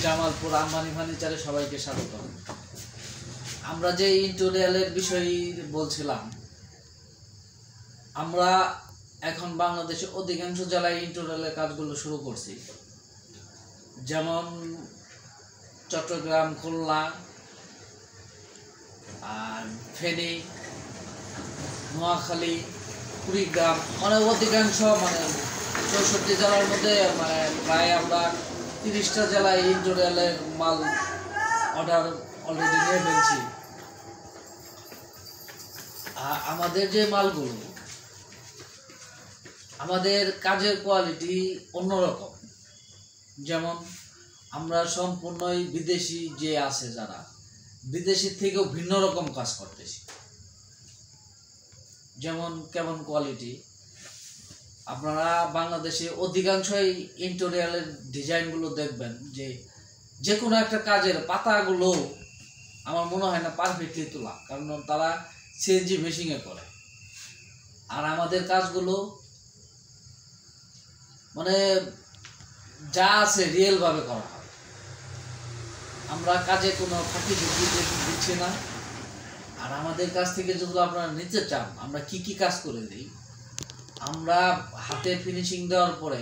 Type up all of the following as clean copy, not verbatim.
জামালপুর আম্বানি ফার্নিচারে সবাইকে স্বাগত। আমরা যে ইন্টেরিয়রের বিষয় বলছিলাম, আমরা এখন বাংলাদেশে অধিকাংশ জেলায় ইন্টেরিয়রের কাজগুলো শুরু করছি, যেমন চট্টগ্রাম, খুলনা, আর ফেনী, নোয়াখালী, কুড়িগ্রাম, মানে অধিকাংশ 64 জেলার মধ্যে প্রায় আমরা 30টা জেলায় ইন্টেরিয়রের মাল অর্ডার অলরেডি নিয়ে ফেলছি। আমাদের যে মালগুলো, আমাদের কাজের কোয়ালিটি অন্যরকম। যেমন আমরা সম্পূর্ণই বিদেশি যে আছে যারা, বিদেশির থেকেও ভিন্ন রকম কাজ করতেছি। যেমন কেমন কোয়ালিটি, আপনারা বাংলাদেশে অধিকাংশই ইন্টেরিয়রের ডিজাইনগুলো দেখবেন যে কোনো একটা কাজের পাতাগুলো আমার মনে হয় না পারফেক্টলি তোলা, কারণ তারা সিএনজি মেশিনে করে। আর আমাদের কাজগুলো যা আছে রিয়েলভাবে করা হয়। আমরা কাজে কোনো ফাঁকি ঝুঁকি দিচ্ছি না। আর আমাদের কাছ থেকে যেগুলো আপনারা নিতে চান, আমরা কি কাজ করে দিই, আমরা হাতে ফিনিশিং দেওয়ার পরে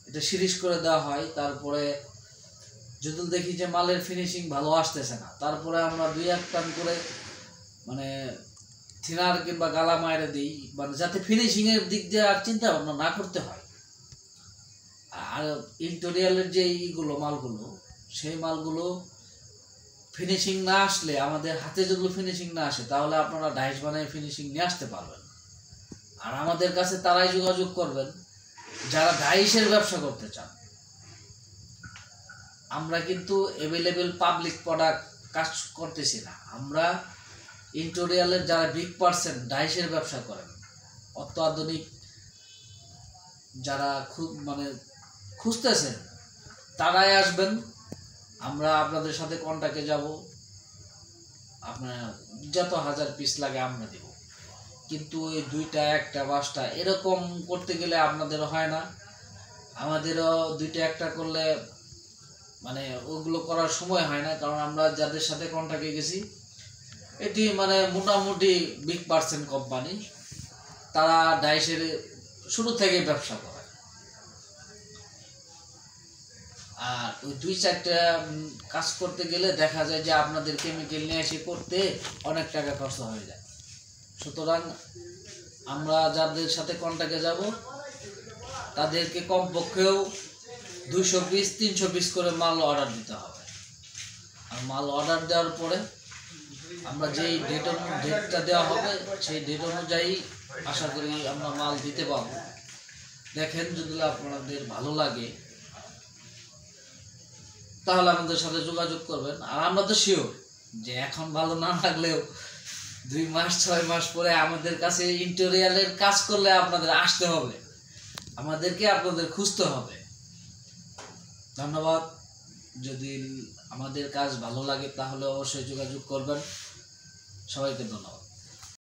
এটা সিরিজ করে দেওয়া হয়। তারপরে যদি দেখি যে মালের ফিনিশিং ভালো আসতেছে না, তারপরে আমরা 2-1 টান করে থিনার কিংবা গালা মাইরে দিই, যাতে ফিনিশিংয়ের দিক দিয়ে আর চিন্তা ভাবনা না করতে হয়। আর ইন্টেরিয়রের যে এইগুলো মালগুলো, সেই মালগুলো ফিনিশিং না আসলে, আমাদের হাতে যেগুলো ফিনিশিং না আসে, তাহলে আপনারা ডাইস বানিয়ে ফিনিশিং নিয়ে আসতে পারবেন। আর আমাদের কাছে তারাই যোগাযোগ করবেন যারা ডাইসের ব্যবসা করতে চান। আমরা কিন্তু অ্যাভেলেবেল পাবলিক প্রোডাক্ট কাজ করতেছি না। আমরা ইন্টেরিয়রের যারা বিগ পার্সেন্ট ডাইসের ব্যবসা করেন, অত্যাধুনিক যারা খুঁজতেছেন, তারাই আসবেন। আমরা আপনাদের সাথে কন্ট্যাক্টে যাব, আপনার যত 1000 পিস লাগে আমরা দেব। কিন্তু ওই 2টা 1টা 5টা এরকম করতে গেলে আপনাদেরও হয় না, আমাদেরও 2টা 1টা করলে ওগুলো করার সময় হয় না। কারণ আমরা যাদের সাথে কন্ট্যাক্টে গেছি, এটি মোটামুটি বিগ পার্সেন্ট কোম্পানি, তারা ডাইসের শুরু থেকে ব্যবসা করে। আর ওই 2-4টা কাজ করতে গেলে দেখা যায় যে আপনাদের কেমিক্যাল নিয়ে এসে করতে অনেক টাকা খরচ হয়ে যায়। সুতরাং আমরা যাদের সাথে কন্ট্যাক্টে যাব, তাদেরকে কমপক্ষেও 200 পিস 300 পিস করে মাল অর্ডার দিতে হবে। আর মাল অর্ডার দেওয়ার পরে আমরা যেই ডেটটা দেওয়া হবে, সেই ডেট অনুযায়ী আশা করি আমরা মাল দিতে পারব। দেখেন, যদি আপনাদের ভালো লাগে তাহলে আমাদের সাথে যোগাযোগ করবেন। আর আমরা তো শিওর যে এখন ভালো না লাগলেও 2 মাস 6 মাস পরে আমাদের কাছে ইন্টেরিয়রের কাজ করলে আপনাদের আসতে হবে, আমাদেরকে আপনাদের খুঁজতে হবে। ধন্যবাদ। যদি আমাদের কাজ ভালো লাগে তাহলে অবশ্যই যোগাযোগ করবেন। সবাইকে ধন্যবাদ।